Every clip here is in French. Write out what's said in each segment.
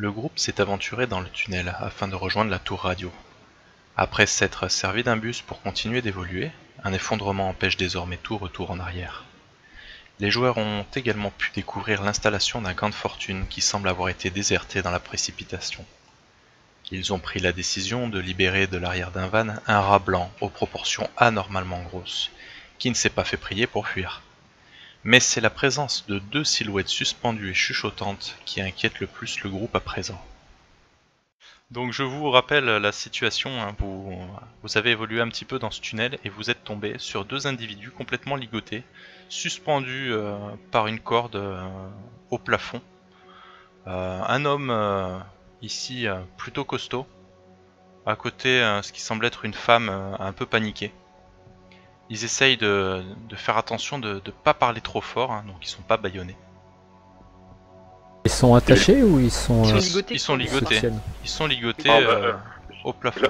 Le groupe s'est aventuré dans le tunnel afin de rejoindre la tour radio. Après s'être servi d'un bus pour continuer d'évoluer, un effondrement empêche désormais tout retour en arrière. Les joueurs ont également pu découvrir l'installation d'un camp de fortune qui semble avoir été déserté dans la précipitation. Ils ont pris la décision de libérer de l'arrière d'un van un rat blanc aux proportions anormalement grosses, qui ne s'est pas fait prier pour fuir. Mais c'est la présence de deux silhouettes suspendues et chuchotantes qui inquiète le plus le groupe à présent. Donc je vous rappelle la situation, hein. Vous avez évolué un petit peu dans ce tunnel et vous êtes tombé sur deux individus complètement ligotés, suspendus par une corde au plafond. Un homme ici plutôt costaud, à côté ce qui semble être une femme un peu paniquée. Ils essayent de faire attention de ne pas parler trop fort, hein, donc ils sont pas bâillonnés. Ils sont attachés ou ils sont ligotés. Ils sont ligotés. Ils sont ligotés au plafond.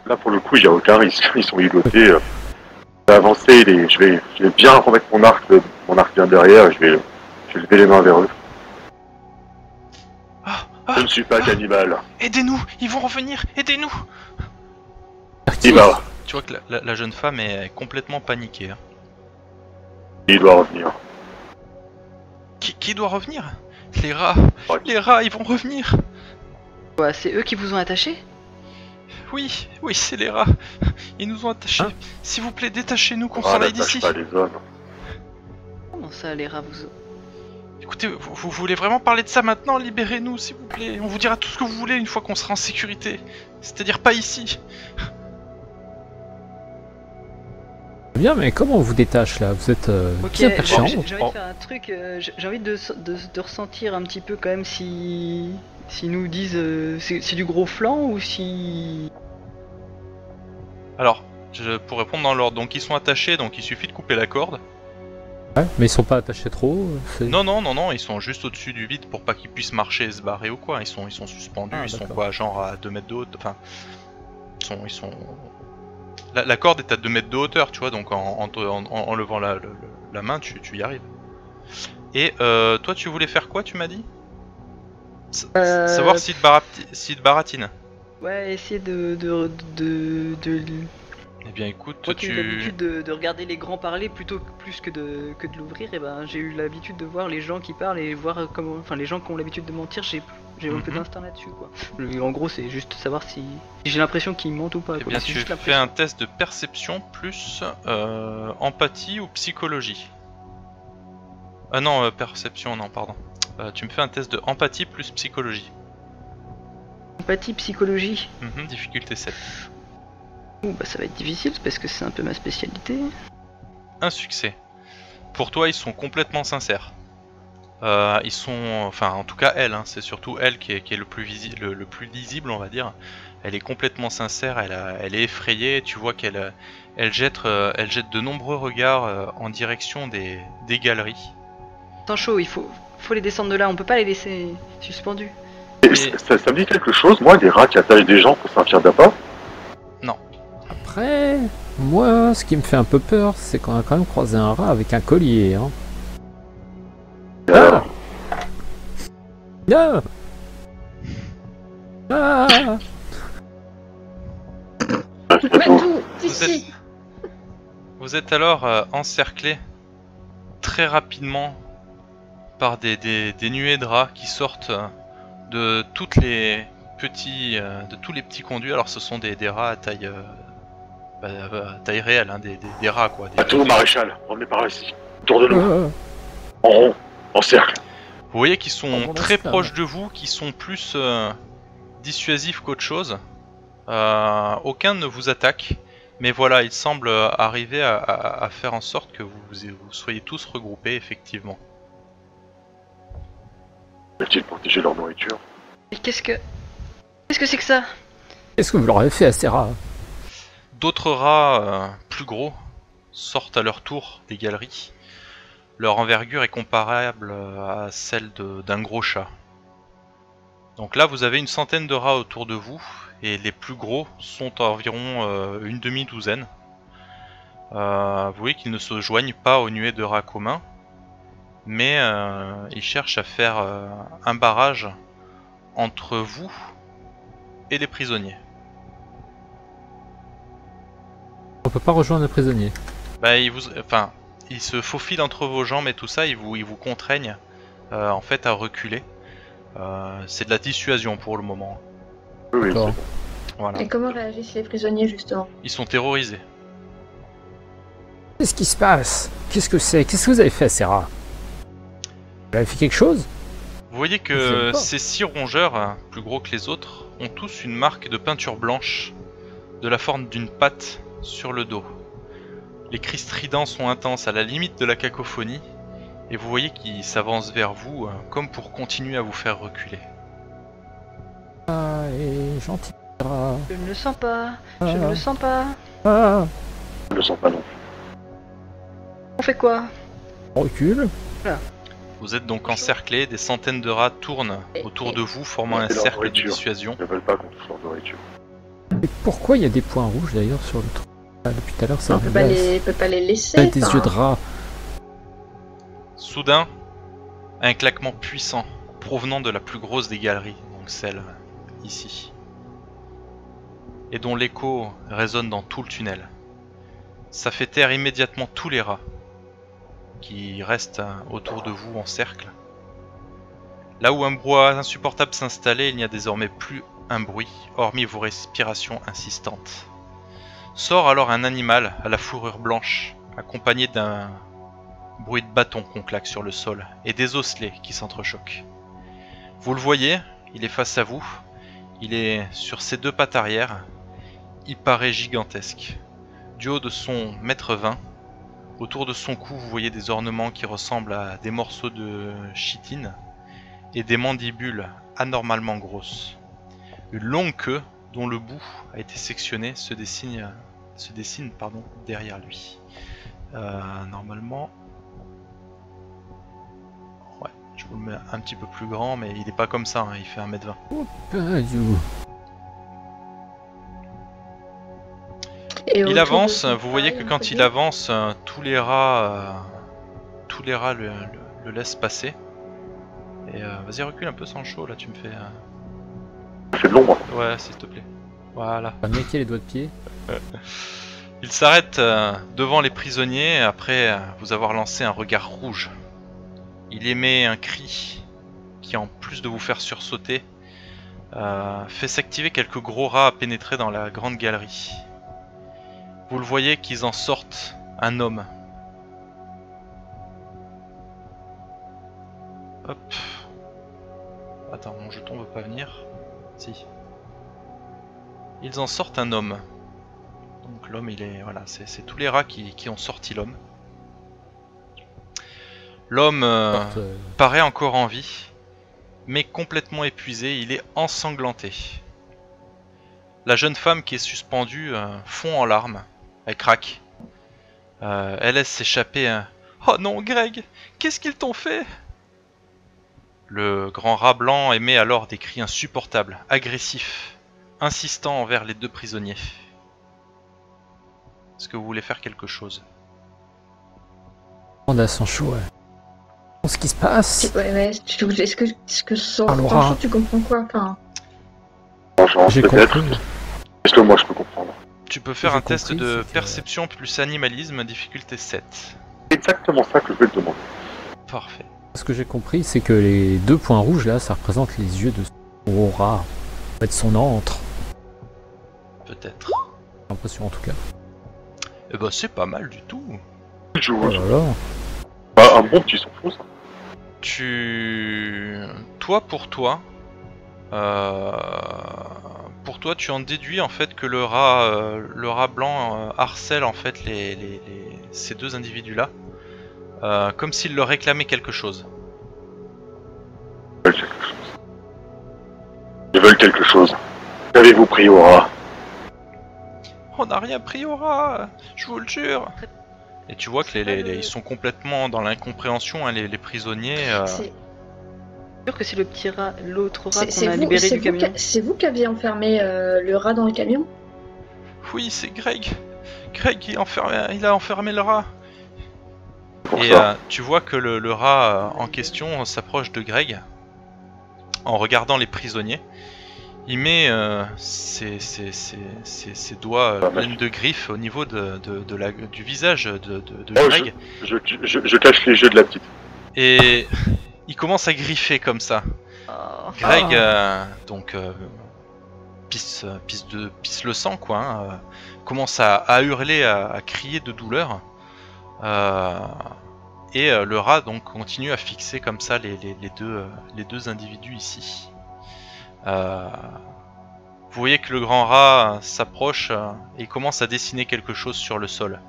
Là, pour le coup, il n'y a aucun risque. Ils sont ligotés. Je vais avancer. Je vais bien remettre mon arc bien derrière. Et je vais lever les mains vers eux. Je ne suis pas cannibale. Aidez-nous, ils vont revenir, aidez-nous. Il va. Tu vois que la jeune femme est complètement paniquée. Hein. Il doit revenir. Qui doit revenir? Les rats. Ouais. Les rats, ils vont revenir. Ouais, c'est eux qui vous ont attaché? Oui, c'est les rats. Ils nous ont attachés. Hein? S'il vous plaît, détachez-nous qu'on s'en aille d'ici. Pas les hommes. Comment ça, les rats vous... Écoutez, vous voulez vraiment parler de ça maintenant? Libérez-nous, s'il vous plaît. On vous dira tout ce que vous voulez une fois qu'on sera en sécurité. C'est-à-dire pas ici. bien, mais comment on vous détache là? Vous êtes bien perché en haut. J'ai envie de faire un truc, j'ai envie de ressentir un petit peu quand même si nous disent c'est du gros flanc ou si... Alors, pour répondre dans l'ordre, donc ils sont attachés, donc il suffit de couper la corde. Ouais, mais ils sont pas attachés trop. Non, ils sont juste au-dessus du vide pour pas qu'ils puissent marcher et se barrer ou quoi. Ils sont suspendus, Ah, ils sont d'accord. quoi, genre à 2 mètres de hauteur. Enfin, ils sont... La corde est à 2 mètres de hauteur, tu vois, donc en levant la main, tu y arrives. Et toi, tu voulais faire quoi, tu m'as dit? Savoir s'ils te baratinent. Ouais, essayer Eh bien écoute, moi qui ai eu l'habitude de regarder les grands parler plus que de l'ouvrir, et ben j'ai eu l'habitude de voir les gens qui parlent et voir comment, enfin les gens qui ont l'habitude de mentir, j'ai un peu d'instinct là-dessus quoi. En gros c'est juste savoir si j'ai l'impression qu'ils mentent ou pas. Eh quoi. bien C'est tu juste fais l'impression. un test de perception plus empathie ou psychologie. Ah non, perception, non, pardon. Tu me fais un test de empathie plus psychologie. Empathie, psychologie. Difficulté 7. Ouh, bah ça va être difficile parce que c'est un peu ma spécialité. Un succès. Pour toi, ils sont complètement sincères. Ils sont, enfin, en tout cas, elle, hein, c'est surtout elle qui est le plus le plus lisible, on va dire. Elle est complètement sincère, elle est effrayée. Tu vois qu'elle jette de nombreux regards en direction des galeries. Tant chaud, il faut les descendre de là, on peut pas les laisser suspendus. Et ça me dit quelque chose, moi, des rats qui attachent des gens pour sortir d'appât? Après, moi, ce qui me fait un peu peur, c'est qu'on a quand même croisé un rat avec un collier. Hein. Ah Bien Ah Vous êtes alors encerclé très rapidement par des nuées de rats qui sortent de tous les petits conduits. Alors ce sont des rats à taille réelle, hein, des rats quoi. À tout, maréchal, revenez par ici. Autour de nous, Ah, en rond, en cercle. Vous voyez qu'ils sont bon, très là, proches de vous, qui sont plus dissuasifs qu'autre chose. Aucun ne vous attaque, mais voilà, il semble arriver à faire en sorte que vous soyez tous regroupés, effectivement. Veulent-ils protéger leur nourriture? Et qu'est-ce que c'est que ça? Qu'est-ce que vous leur avez fait à ces rats? D'autres rats plus gros sortent à leur tour des galeries. Leur envergure est comparable à celle d'un gros chat. Donc là, vous avez une centaine de rats autour de vous, et les plus gros sont environ une demi-douzaine. Vous voyez qu'ils ne se joignent pas aux nuées de rats communs, mais ils cherchent à faire un barrage entre vous et les prisonniers. On peut pas rejoindre le prisonnier. Bah, il se faufile entre vos jambes et tout ça, il vous contraignent en fait à reculer. C'est de la dissuasion pour le moment. Oui, oui, D'accord. c'est bon. Voilà. Et comment réagissent les prisonniers justement? Ils sont terrorisés. Qu'est-ce qui se passe? Qu'est-ce que c'est? Qu'est-ce que vous avez fait, Serra? Vous avez fait quelque chose? Vous voyez Je que sais pas. ces 6 rongeurs, plus gros que les autres, ont tous une marque de peinture blanche de la forme d'une patte sur le dos. Les cris stridents sont intenses à la limite de la cacophonie, et vous voyez qu'ils s'avancent vers vous comme pour continuer à vous faire reculer. Ah, et gentil. Serra. Je ne le sens pas. Ah. Je ne le sens pas. Ah, Je ne le sens pas non plus. On fait quoi? on recule. Vous êtes donc encerclés, des centaines de rats tournent autour de vous, formant un C'est leur cercle de nourriture. dissuasion. Ils ne veulent pas qu'on touche leur nourriture. Et pourquoi il y a des points rouges d'ailleurs sur le trou? Ah, depuis tout à l'heure, ça On me peut pas les laisser. Avec des enfin. yeux de rat. Soudain, un claquement puissant provenant de la plus grosse des galeries, donc celle ici, et dont l'écho résonne dans tout le tunnel. Ça fait taire immédiatement tous les rats qui restent autour de vous en cercle. Là où un brouhaha insupportable s'installait, il n'y a désormais plus un bruit, hormis vos respirations insistantes. Sort alors un animal à la fourrure blanche, accompagné d'un bruit de bâton qu'on claque sur le sol, et des osselets qui s'entrechoquent. Vous le voyez, il est face à vous, il est sur ses 2 pattes arrière, il paraît gigantesque. Du haut de son 1,20 m, autour de son cou vous voyez des ornements qui ressemblent à des morceaux de chitine, et des mandibules anormalement grosses. Une longue queue, dont le bout a été sectionné, se dessine derrière lui. Normalement... Ouais, je vous le mets un petit peu plus grand, mais il n'est pas comme ça, hein, il fait 1,20 m. Ah, du- Et Il autour avance, de son vous voyez que taille, quand on peut il dire. avance, tous les rats le laissent passer. Et vas-y, recule un peu sans le show, là, tu me fais... C'est de l'ombre. Ouais, s'il te plaît. Voilà. Pas niquer les doigts de pied. Il s'arrête devant les prisonniers après vous avoir lancé un regard rouge. Il émet un cri qui, en plus de vous faire sursauter, fait s'activer quelques gros rats à pénétrer dans la grande galerie. Vous le voyez qu'ils en sortent un homme. Hop. Attends, mon jeton veut pas venir. Si. Ils en sortent un homme. Donc l'homme, il est... Voilà, c'est tous les rats qui ont sorti l'homme. L'homme Porte, paraît encore en vie, mais complètement épuisé, il est ensanglanté. La jeune femme qui est suspendue fond en larmes, elle craque. Elle laisse s'échapper un « Oh non, Greg, qu'est-ce qu'ils t'ont fait ?» Le grand rat blanc émet alors des cris insupportables, agressifs, insistants envers les 2 prisonniers. Est-ce que vous voulez faire quelque chose? on a son chaud, ouais. Ce qui se passe. Ouais, est-ce que sans Ah, Laura. sans tu comprends quoi? Enfin, Franchement, J'ai peut-être. compris. Est-ce que moi je peux comprendre? Tu peux faire J'ai un test compris, de c'était- perception plus animalisme, difficulté 7. C'est exactement ça que je vais te demander. Parfait. Ce que j'ai compris, c'est que les 2 points rouges là, ça représente les yeux de son gros rat. En fait, son antre. Peut-être. J'ai l'impression en tout cas. Eh ben c'est pas mal du tout. Je Oh là là. Bah, un bon petit son faux, ça. Toi, pour toi, tu en déduis en fait que le rat blanc harcèle en fait ces 2 individus-là, comme s'il leur réclamait quelque chose. Ils veulent quelque chose. Ils veulent quelque chose. Qu'avez-vous pris au rat? On n'a rien pris au rat, je vous le jure. Et tu vois que ils sont complètement dans l'incompréhension, hein, les prisonniers. c'est Sûr que c'est le petit rat, l'autre rat c'est qu'on a vous, libéré c'est du vous camion. c'est vous qui aviez enfermé le rat dans le camion? Oui, c'est Greg. Greg, il a enfermé le rat. Pour Et ça. tu vois que le rat en question s'approche de Greg. en regardant les prisonniers. Il met ses doigts pleins de griffes au niveau du visage de Greg. Je cache les yeux de la petite. Et il commence à griffer comme ça. Oh. Greg, pisse le sang, quoi. Hein, commence à hurler, à crier de douleur. Et le rat donc continue à fixer comme ça les deux individus ici. Vous voyez que le grand rat s'approche et commence à dessiner quelque chose sur le sol.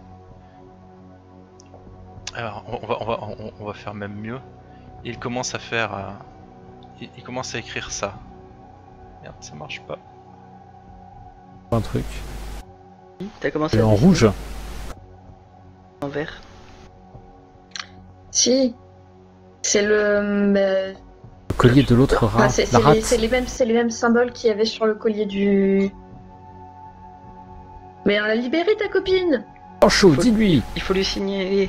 Alors on va faire même mieux. Il commence à faire, il commence à écrire ça. Merde, ça marche pas. Un truc. T'as commencé En rouge. En vert. Si. C'est le Collier de l'autre rat. c'est La rate. les mêmes symboles qu'il y avait sur le collier du. Mais on l'a libéré ta copine. Sancho, dis-lui. Il faut lui signaler.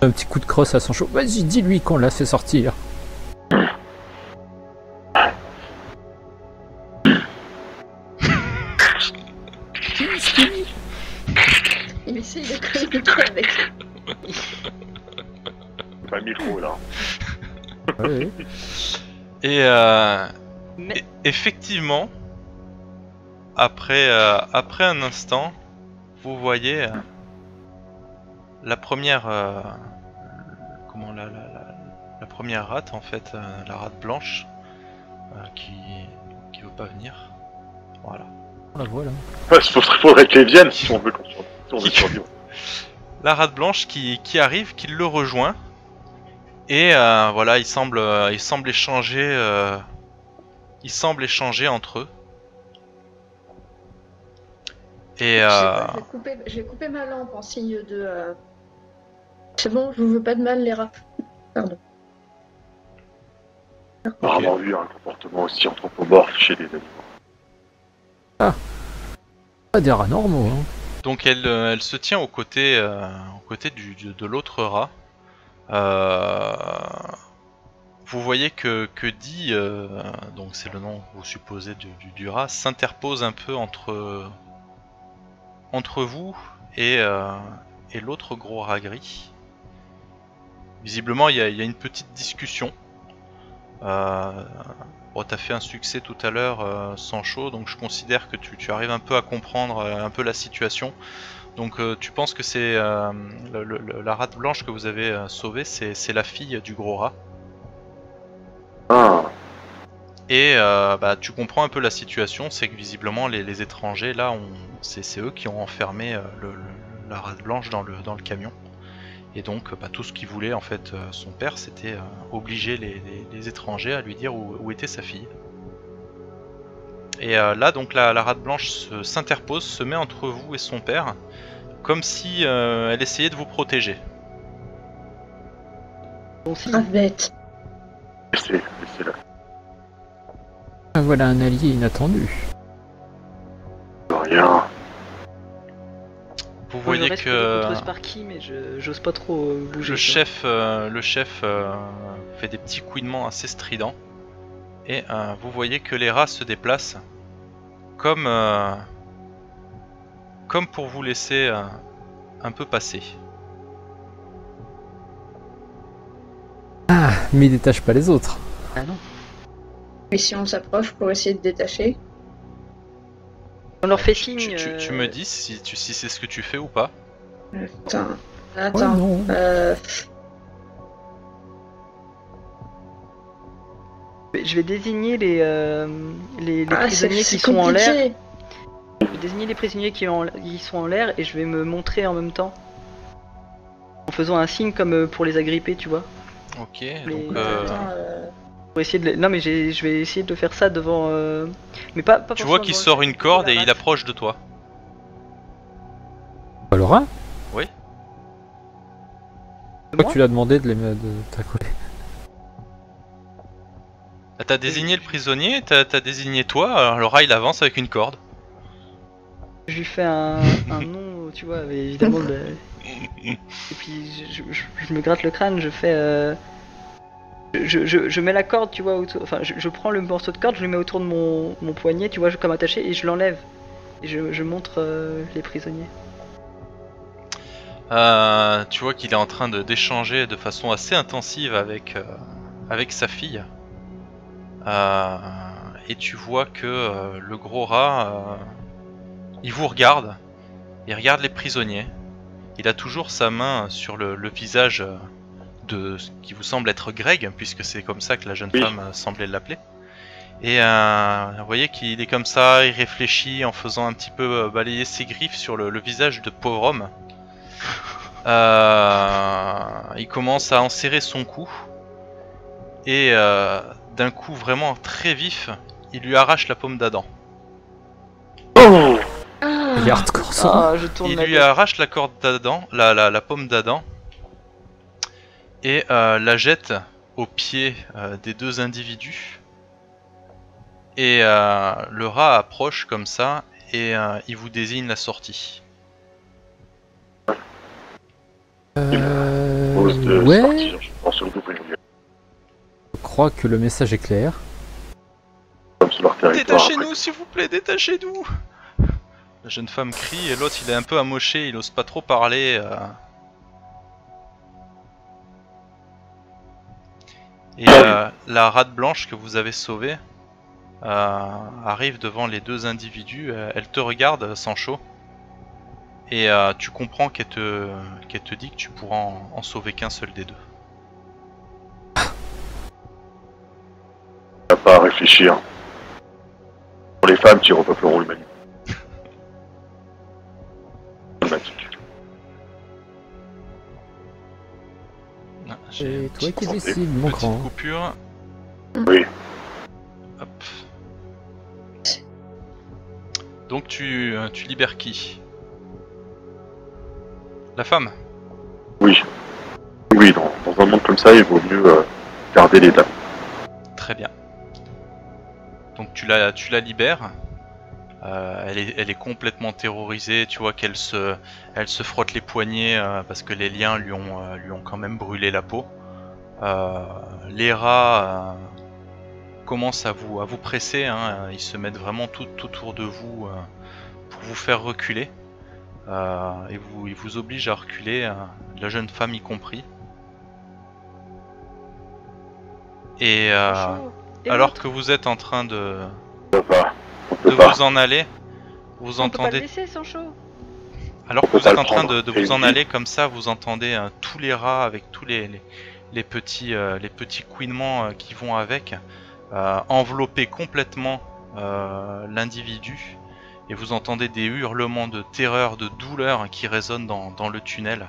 Un petit coup de crosse à Sancho. Vas-y, dis-lui qu'on l'a fait sortir. Il essaye de communiquer avec. Pas le micro là. Ouais. Et Mais effectivement, après un instant, vous voyez la première, la première rate en fait, la rate blanche, qui veut pas venir. Voilà. La voilà. Faudrait qu'elle vienne si on veut survivre. La rate blanche qui arrive, qui le rejoint. Et voilà, ils semblent échanger entre eux. Et Je vais couper ma lampe en signe de. C'est bon, je vous veux pas de mal, les rats. Pardon. Rarement vu un comportement aussi anthropomorphe chez les animaux. Pas des rats normaux, hein. donc elle se tient aux côtés de l'autre rat. Vous voyez que dit, donc c'est le nom vous supposez du rat, s'interpose un peu entre vous et l'autre gros rat gris. Visiblement il y a une petite discussion. Bon, t'as fait un succès tout à l'heure, Sancho, donc je considère que tu arrives un peu à comprendre un peu la situation. Donc tu penses que c'est la rate blanche que vous avez sauvée, c'est la fille du gros rat. Ah, Et tu comprends un peu la situation, c'est que visiblement les étrangers là, c'est eux qui ont enfermé la rate blanche dans le camion. Et donc tout ce qu'il voulait en fait son père, c'était obliger les étrangers à lui dire où était sa fille. Et là donc la rate blanche s'interpose, se met entre vous et son père, comme si elle essayait de vous protéger. bon si. Ah, bête. laissez-la. Ah, voilà un allié inattendu. Rien. Vous Moi, je voyez reste que contre Sparky, mais j'ose pas trop bouger. le tu vois. chef fait des petits couinements assez stridents. Et vous voyez que les rats se déplacent comme pour vous laisser un peu passer. Ah, mais il détache pas les autres. Ah non. Et si on s'approche pour essayer de détacher. On leur fait signe. Tu me dis si c'est ce que tu fais ou pas. Attends. Ouais, Attends. non. Je vais désigner les Ah, prisonniers c'est qui sont en l'air. compliqué. Je vais désigner les prisonniers qui sont en l'air et je vais me montrer en même temps. En faisant un signe comme pour les agripper, tu vois. Ok, Les- donc Attends, Pour essayer de Non mais je vais essayer de faire ça devant... Mais pas tu forcément vois qu'il devant sort le- une corde la et il rate. approche de toi. Pas le rat? Oui. Je crois que tu l'as demandé de t'accoler. T'as désigné le prisonnier, t'as désigné toi, alors le rat il avance avec une corde. Je lui fais un nom, tu vois, mais évidemment. Et puis je me gratte le crâne, je fais. Je mets la corde, tu vois, autour, enfin je prends le morceau de corde, je le mets autour de mon poignet, tu vois, comme attaché, et je l'enlève. Et je montre les prisonniers. Tu vois qu'il est en train d'échanger de façon assez intensive avec sa fille. Et tu vois que le gros rat, il vous regarde, il regarde les prisonniers. Il a toujours sa main sur le visage de ce qui vous semble être Greg, puisque c'est comme ça que la jeune femme semblait l'appeler. Et vous voyez qu'il est comme ça, il réfléchit en faisant un petit peu balayer ses griffes sur le visage de pauvre homme. Il commence à enserrer son cou. Et d'un coup vraiment très vif, il lui arrache la paume d'Adam. Oh Il est hardcore ça. Ah, je tourne Il la lui tête. arrache la corde d'Adam, la paume d'Adam, et la jette aux pieds des deux individus. Et le rat approche comme ça, et il vous désigne la sortie. Pause de Ouais. sortie, je pense sur le double et Je crois que le message est clair. comme sur leur territoire. Détachez-nous s'il vous plaît, détachez-nous. La jeune femme crie et l'autre il est un peu amoché, il ose pas trop parler. Et la rate blanche que vous avez sauvée arrive devant les deux individus, elle te regarde Sancho. Et tu comprends qu'elle te dit que tu pourras en sauver qu'un seul des deux. On n'a pas à réfléchir. Pour les femmes qui repeupleront l'humanité. Dramatique. Ah, C'est toi qui santé. décides, mon petite grand. coupure. Oui. Hop. Donc tu libères qui? La femme? Oui. Oui, dans un monde comme ça, il vaut mieux garder les dames. Très bien. Donc tu la libères. Elle est complètement terrorisée. Tu vois qu'elle se frotte les poignets parce que les liens lui ont quand même brûlé la peau. Les rats commencent à vous presser. Hein. Ils se mettent vraiment tout autour de vous pour vous faire reculer. Et ils vous obligent à reculer, la jeune femme y compris. Et Chaud. Et alors l'autre que vous êtes en train de On peut pas. vous en aller, vous on peut pas le entendez. laisser, Sancho. Alors que peut vous pas êtes le en train prendre. de C'est vous en une aller comme ça, vous entendez tous les rats avec tous les petits couinements qui vont avec, envelopper complètement l'individu. Et vous entendez des hurlements de terreur, de douleur qui résonnent dans le tunnel.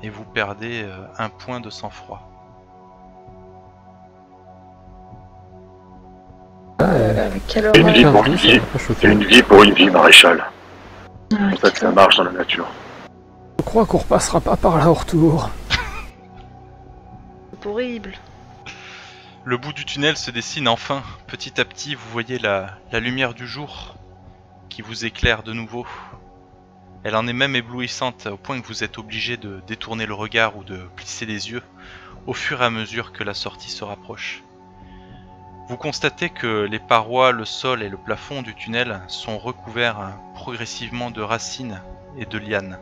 Et vous perdez un point de sang-froid. Quelle Une horreur. vie pour Perdre une deux, ça vie. m'a pas C'est choqué. une vie pour une vie, maréchal. C'est Ah, pour ça que ça marche dans la nature. Je crois qu'on repassera pas par là au retour. C'est horrible. Le bout du tunnel se dessine enfin. Petit à petit, vous voyez la lumière du jour qui vous éclaire de nouveau. Elle en est même éblouissante au point que vous êtes obligé de détourner le regard ou de plisser les yeux au fur et à mesure que la sortie se rapproche. Vous constatez que les parois, le sol et le plafond du tunnel sont recouverts progressivement de racines et de lianes.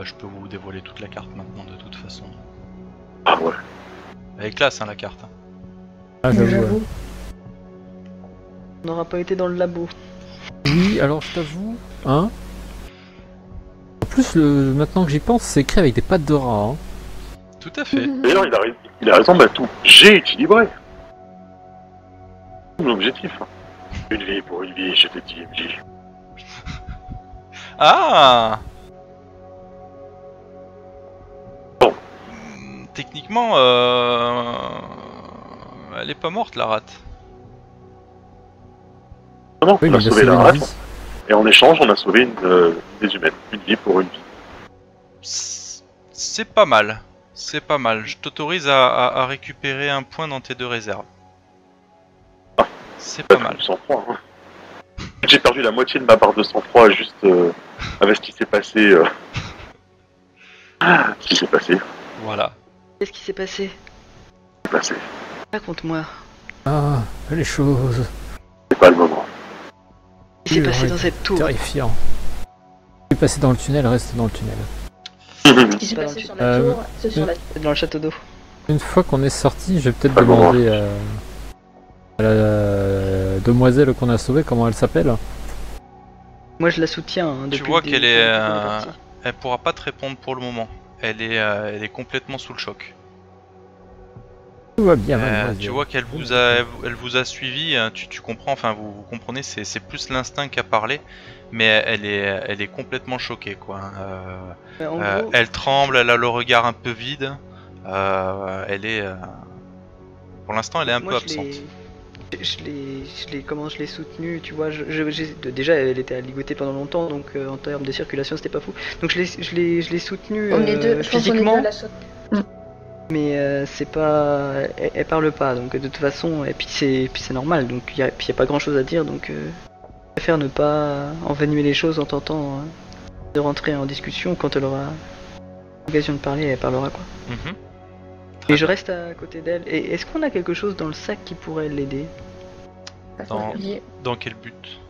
Je peux vous dévoiler toute la carte maintenant de toute façon. Ah ouais. Elle est classe hein, la carte. Ah, j'avoue. J'avoue. On n'aura pas été dans le labo. Oui, alors je t'avoue, hein. En plus, maintenant que j'y pense, c'est écrit avec des pattes de rat. Hein. Tout à fait. D'ailleurs, il a raison, Batou. J'ai équilibré. L'objectif. Une vie pour une vie, je t'ai dit, MJ. Ah Bon. Techniquement, elle est pas morte la rate. Non, Oui, on mais a il a sauvé la une race. vie. Et en échange, on a sauvé des humaines. Une vie pour une vie. C'est pas mal. C'est pas mal. Je t'autorise à récupérer un point dans tes deux réserves. Ah. C'est pas mal. Sans point, hein. J'ai perdu la moitié de ma barre de sang-froid juste avec ce qui s'est passé. Ce qui s'est passé. Voilà. Qu'est-ce qui s'est passé? Passé. Raconte-moi. Ah, les choses. C'est pas le moment. Qu'est-ce qui s'est passé dans cette tour? Terrifiant. Ce qui est passé dans le tunnel reste dans le tunnel. Ce qui s'est Pas passé dans sur la tour, c'est sur la Dans le château d'eau. Une fois qu'on est sorti, je vais peut-être Pas le moment. demander à la demoiselle qu'on a sauvée comment elle s'appelle. Moi je la soutiens. Hein, Tu depuis vois le qu'elle début, est, depuis qu'on est parti. elle pourra pas te répondre pour le moment. Elle est complètement sous le choc. Tout va bien, mademoiselle. Tu vois qu'elle elle vous a suivi. Tu comprends, enfin vous comprenez, c'est plus l'instinct qui a parlé, mais elle est complètement choquée quoi. En gros, Elle tremble, elle a le regard un peu vide. Elle est, pour l'instant, elle est un peu absente. Je l'ai soutenue, tu vois, déjà elle était ligotée pendant longtemps, donc en termes de circulation c'était pas fou. Donc je l'ai soutenue On est deux, je pense qu'on est physiquement, deux à la sauter. mais c'est pas, elle parle pas, donc de toute façon, et puis c'est normal, donc y a pas grand chose à dire, donc je préfère ne pas envenimer les choses en tentant de rentrer en discussion. Quand elle aura l'occasion de parler, elle parlera quoi. Mhm. Et je reste à côté d'elle. Et est-ce qu'on a quelque chose dans le sac qui pourrait l'aider? Dans- Il- Dans quel but?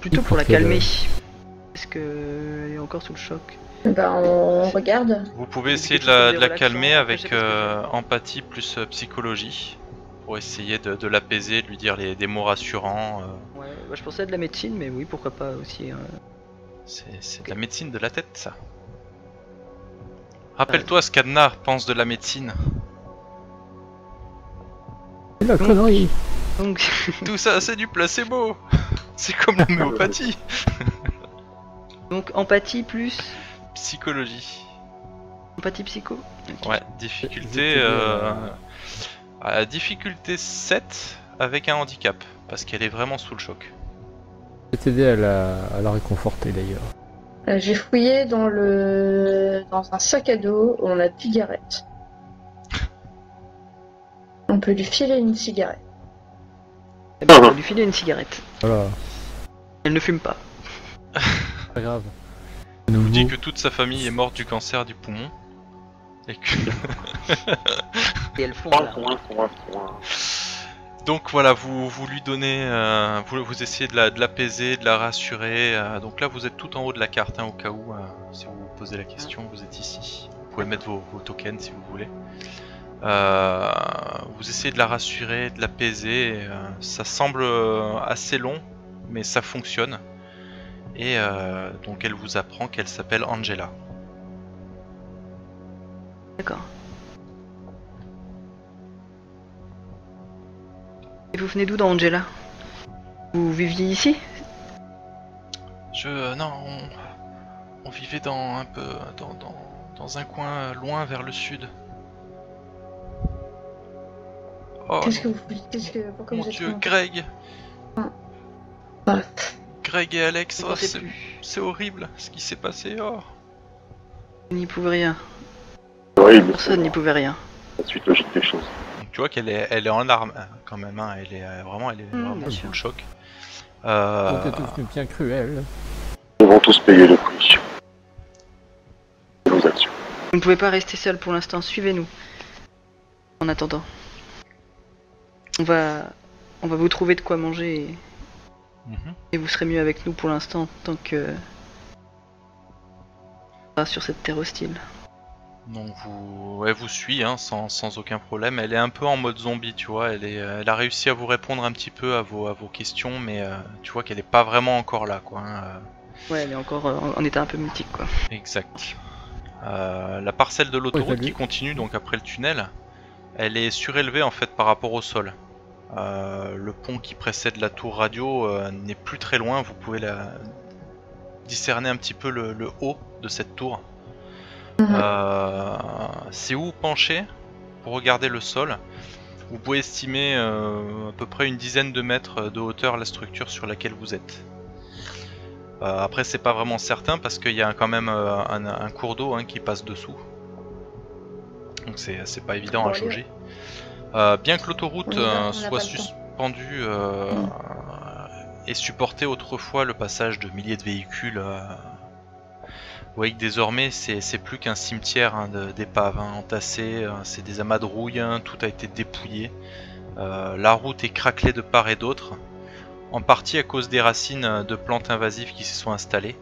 Plutôt pour la calmer. Parce que elle est encore sous le choc. Ben, on regarde. Vous pouvez Mais essayer quelque de la, chose de de la relaxant, calmer après, je sais avec pas ce que empathie plus psychologie, pour essayer de l'apaiser, de lui dire des mots rassurants. Ouais, bah, je pensais à de la médecine, mais oui, pourquoi pas aussi. C'est de la médecine de la tête, ça. Rappelle-toi ce qu'Adnar pense de la médecine. C'est la connerie. Donc, Tout ça, c'est du placebo. C'est comme l'homéopathie. donc empathie plus Psychologie. empathie psycho. Ok. Ouais, Je difficulté, vais difficulté 7 avec un handicap, parce qu'elle est vraiment sous le choc. Je vais t'aider à la réconforter d'ailleurs. J'ai fouillé dans un sac à dos où on a de cigarettes. On peut lui filer une cigarette. Eh ben, on va lui filer une cigarette. Voilà, Elle ne fume pas. pas grave. On vous dit que toute sa famille est morte du cancer du poumon. Et que... Et elle fond Point, là. point. Donc voilà, vous lui donnez, vous essayez de l'apaiser, de la rassurer. Donc là, vous êtes tout en haut de la carte, hein, au cas où, si vous vous posez la question, vous êtes ici. Vous pouvez mettre vos tokens si vous voulez. Vous essayez de la rassurer, de l'apaiser. Ça semble assez long, mais ça fonctionne. Et donc elle vous apprend qu'elle s'appelle Angela. D'accord. Et vous venez d'où dans Angela? Vous viviez ici? Non, on vivait dans un peu dans un coin loin vers le sud. Oh Pourquoi mon vous êtes dieu, loin Greg, Ah, Greg et Alex, Vous oh, pensez plus. c'est horrible ce qui s'est passé. Oh. Vous n'y pouvez rien. Horrible. Personne n'y pouvait rien. La suite logique des choses. Donc, tu vois qu'elle elle est en larmes quand même, hein. Elle est vraiment bien sous sûr. le choc. C'était devenu bien cruel. Nous devons tous payer le prix. De nos actions. Vous ne pouvez pas rester seul pour l'instant, suivez-nous. En attendant. On va vous trouver de quoi manger Mhm. et vous serez mieux avec nous pour l'instant, tant que... Pas sur cette terre hostile. Donc elle vous suit hein, sans aucun problème. Elle est un peu en mode zombie, tu vois. Elle a réussi à vous répondre un petit peu à vos questions, mais tu vois qu'elle est pas vraiment encore là, quoi. Hein. Ouais, elle est encore en état un peu mythique, quoi. Exact. La parcelle de l'autoroute salut. qui continue donc après le tunnel, elle est surélevée en fait par rapport au sol. Le pont qui précède la tour radio n'est plus très loin. Vous pouvez discerner un petit peu le haut de cette tour. C'est où penché pour regarder le sol. Vous pouvez estimer à peu près une dizaine de mètres de hauteur la structure sur laquelle vous êtes. Après c'est pas vraiment certain parce qu'il y a quand même un cours d'eau hein, qui passe dessous. Donc c'est pas évident Bon, à allez. jauger. Bien que l'autoroute On y va, on n'a soit pas le temps. suspendue et supportait autrefois le passage de milliers de véhicules. Vous voyez que désormais c'est plus qu'un cimetière d'épaves entassées, c'est des amas de rouille, tout a été dépouillé. La route est craquelée de part et d'autre, en partie à cause des racines de plantes invasives qui s'y sont installées.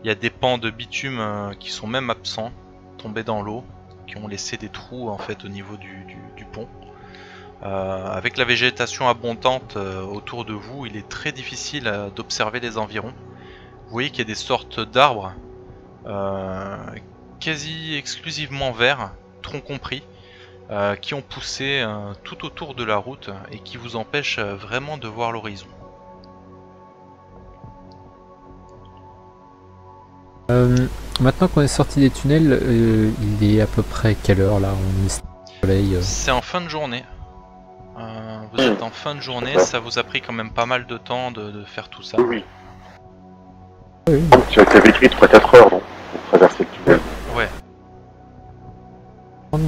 Il y a des pans de bitume qui sont même absents, tombés dans l'eau, qui ont laissé des trous en fait au niveau du pont. Avec la végétation abondante autour de vous, il est très difficile d'observer les environs. Vous voyez qu'il y a des sortes d'arbres quasi exclusivement verts, troncs compris, qui ont poussé tout autour de la route et qui vous empêchent vraiment de voir l'horizon. Maintenant qu'on est sorti des tunnels, il est à peu près quelle heure là? On est au soleil. C'est en fin de journée. Vous êtes en fin de journée, ça vous a pris quand même pas mal de temps de faire tout ça. Oui. Donc, tu as écrit 3-4 heures donc, pour traverser le tunnel. Ouais.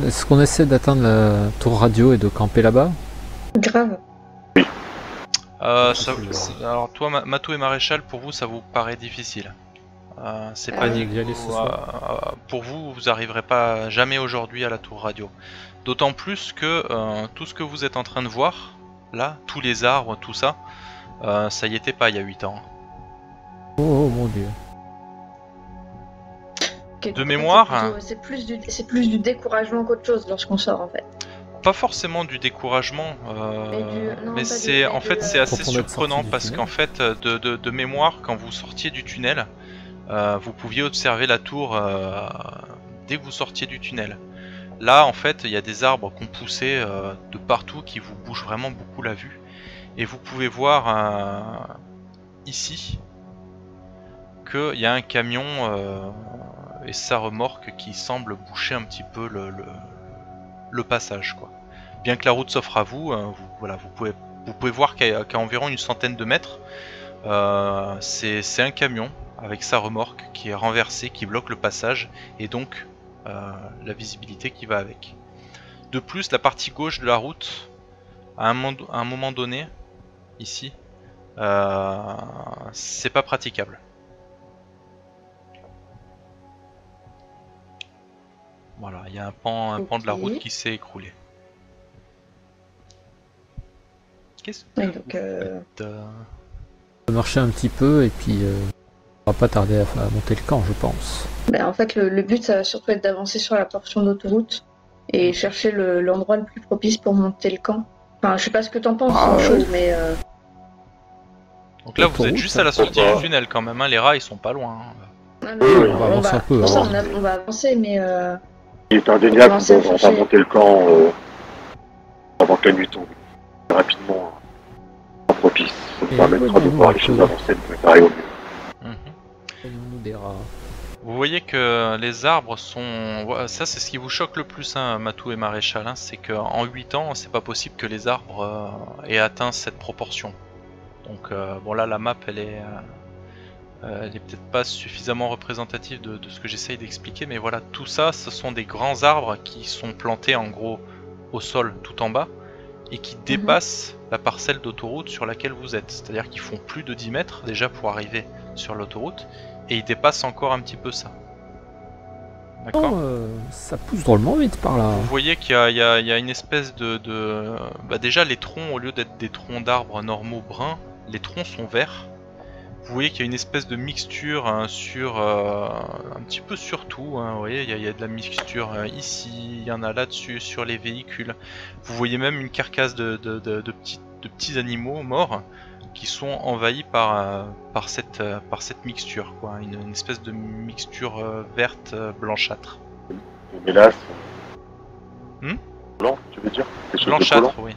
Est-ce qu'on essaie d'atteindre la tour radio et de camper là-bas? Grave. Alors toi, Matou et Maréchal, pour vous, ça vous paraît difficile. C'est pas dit d'y aller ce soir. pour vous, vous arriverez pas jamais aujourd'hui à la tour radio. D'autant plus que tout ce que vous êtes en train de voir, là, tous les arbres, tout ça, ça y était pas il y a 8 ans. Oh mon dieu. Ok, De donc, mémoire, en fait, c'est plus du découragement qu'autre chose lorsqu'on sort en fait. Pas forcément du découragement, mais c'est en fait c'est assez surprenant parce qu'en fait de mémoire, quand vous sortiez du tunnel, vous pouviez observer la tour dès que vous sortiez du tunnel. Là en fait il y a des arbres qui ont poussé de partout qui vous bougent vraiment beaucoup la vue, et vous pouvez voir ici qu'il y a un camion et sa remorque qui semble boucher un petit peu le passage, quoi. Bien que la route s'offre à vous, vous pouvez voir qu'à environ une centaine de mètres, c'est un camion avec sa remorque qui est renversé, qui bloque le passage, et donc la visibilité qui va avec. De plus, la partie gauche de la route, à un moment donné, ici, c'est pas praticable. Voilà, il y a un pan de la route qui s'est écroulé. Qu'est-ce que Oui, donc, On va marcher un petit peu et puis on va pas tarder à monter le camp, je pense. en fait, le but, ça va surtout être d'avancer sur la portion d'autoroute et chercher l'endroit le plus propice pour monter le camp. Enfin, je sais pas ce que t'en penses, chaud, mais... Donc là, vous êtes juste à la sortie du tunnel quand même, hein. Les rats ils sont pas loin. Ah, mais on va avancer un peu. Pour ça, on va avancer, mais... Il est indéniable qu'on va monter le camp avant que la nuit tombe. Rapidement, propice. Ça nous permettra de voir les choses avancer, de préparer au mieux. Nous des rats. Vous voyez que les arbres sont... Ça c'est ce qui vous choque le plus, hein, Matou et Maréchal, hein, c'est qu'en 8 ans, c'est pas possible que les arbres aient atteint cette proportion. Donc bon là la map elle est peut-être pas suffisamment représentative de ce que j'essaye d'expliquer, mais voilà, tout ça ce sont des grands arbres qui sont plantés en gros au sol tout en bas et qui dépassent la parcelle d'autoroute sur laquelle vous êtes. C'est-à-dire qu'ils font plus de 10 mètres déjà pour arriver sur l'autoroute, et ils dépassent encore un petit peu ça. D'accord. Ça pousse drôlement vite par là. Vous voyez qu'il y a une espèce déjà les troncs, au lieu d'être des troncs d'arbres normaux bruns, les troncs sont verts. Vous voyez qu'il y a une espèce de mixture un petit peu sur tout, hein. Vous voyez, il y a de la mixture ici, il y en a là-dessus, sur les véhicules. Vous voyez même une carcasse de petits animaux morts qui sont envahis par cette mixture, quoi. Une espèce de mixture verte blanchâtre. Les mélasses. Hmm, blanc, tu veux dire? blanchâtre, oui.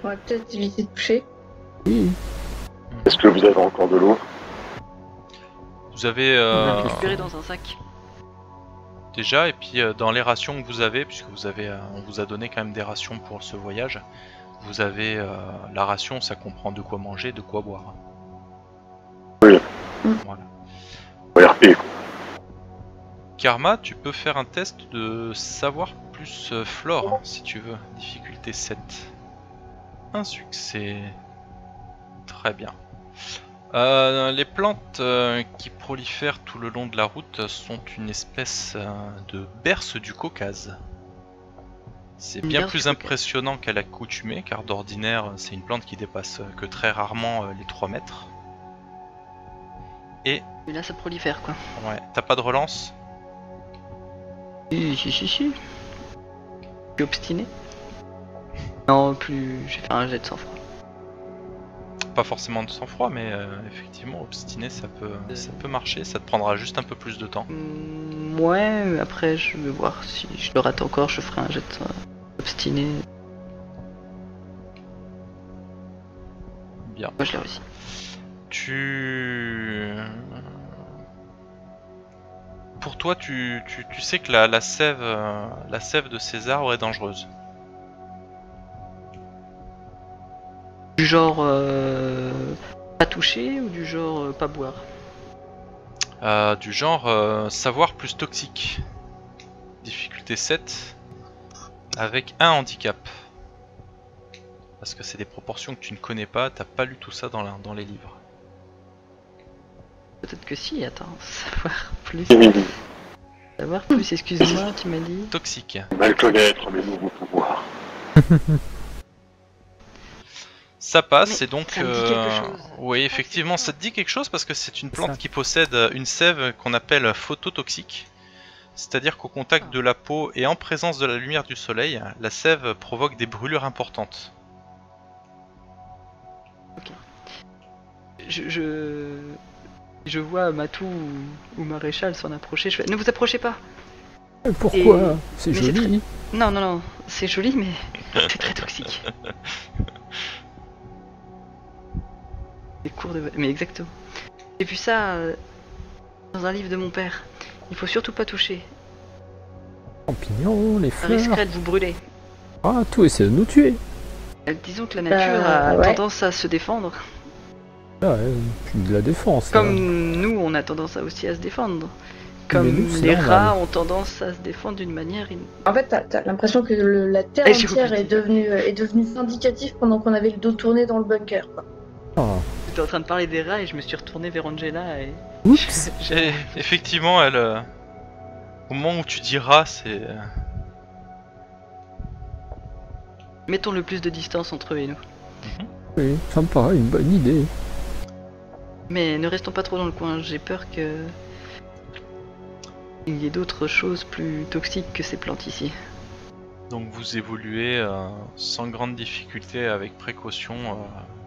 On va peut-être éviter de toucher. Oui. Est-ce que vous avez encore de l'eau? Vous avez Récupérer dans un sac. déjà, et puis dans les rations que vous avez, puisque on vous a donné quand même des rations pour ce voyage, vous avez la ration, ça comprend de quoi manger, de quoi boire. Oui. Voilà. RP, quoi. Karma, tu peux faire un test de savoir plus flore, si tu veux. Difficulté 7. Un succès. Très bien. Les plantes qui prolifèrent tout le long de la route sont une espèce de berce du Caucase. C'est bien plus impressionnant qu'à l'accoutumée, car d'ordinaire c'est une plante qui dépasse que très rarement les 3 mètres. Et là ça prolifère quoi. Ouais, t'as pas de relance? Si. Je suis obstiné. Non, plus. J'ai fait un jet de sang-froid. Pas forcément de sang-froid, mais effectivement, obstiné ça peut marcher, ça te prendra juste un peu plus de temps. Ouais, après je vais voir si je le rate encore, je ferai un jet de obstiné. Bien. Moi je l'ai réussi. Pour toi, tu sais que la sève de ces arbres est dangereuse. Du genre pas toucher ou du genre pas boire? Du genre savoir plus toxique. Difficulté 7 avec un handicap. Parce que c'est des proportions que tu ne connais pas, t'as pas lu tout ça dans les livres. Peut-être que si, attends, savoir plus. Savoir plus, excuse-moi, tu m'as dit. Toxique. Mal connaître mes nouveaux pouvoirs. Ça passe Mais et donc... ça me dit quelque chose. Oui, effectivement, ça te dit quelque chose parce que c'est une plante Ça. qui possède une sève qu'on appelle phototoxique. C'est-à-dire qu'au contact de la peau et en présence de la lumière du soleil, la sève provoque des brûlures importantes. Je vois Matou ou Maréchal s'en approcher, je fais, ne vous approchez pas. Pourquoi? Et- C'est mais c'est joli. Non, c'est joli mais c'est très toxique. Les cours de... Mais exactement. J'ai vu ça dans un livre de mon père. Il faut surtout pas toucher. Champignons, les Ça fleurs. risquerait de vous brûler. Ah, tout essaie de nous tuer. Disons que la nature a ouais. tendance à se défendre. Ah, puis de la défense. Comme là. nous, on a tendance aussi à se défendre. Mais Comme nous, c'est les normal. rats ont tendance à se défendre d'une manière... En fait, t'as l'impression que la terre Eh, j'ai entière oublié. est devenue vindicative pendant qu'on avait le dos tourné dans le bunker. Quoi. Ah. J'étais en train de parler des rats et je me suis retourné vers Angela et... Oups. Et effectivement, elle... au moment où tu diras, c'est... Mettons le plus de distance entre eux et nous. Oui, ça me paraît une bonne idée. Mais ne restons pas trop dans le coin, j'ai peur que... il y ait d'autres choses plus toxiques que ces plantes ici. Donc vous évoluez sans grande difficulté, avec précaution,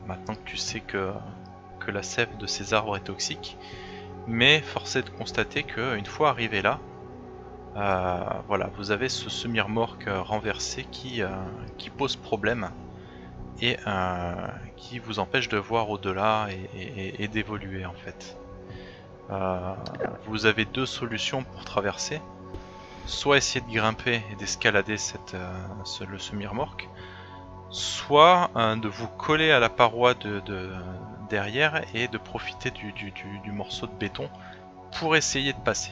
maintenant que tu sais que la sève de ces arbres est toxique. Mais force est de constater qu'une fois arrivé là, voilà, vous avez ce semi-remorque renversé qui pose problème et qui vous empêche de voir au-delà et d'évoluer en fait. Vous avez deux solutions pour traverser. Soit essayer de grimper et d'escalader le semi-remorque, soit de vous coller à la paroi derrière et de profiter du morceau de béton pour essayer de passer.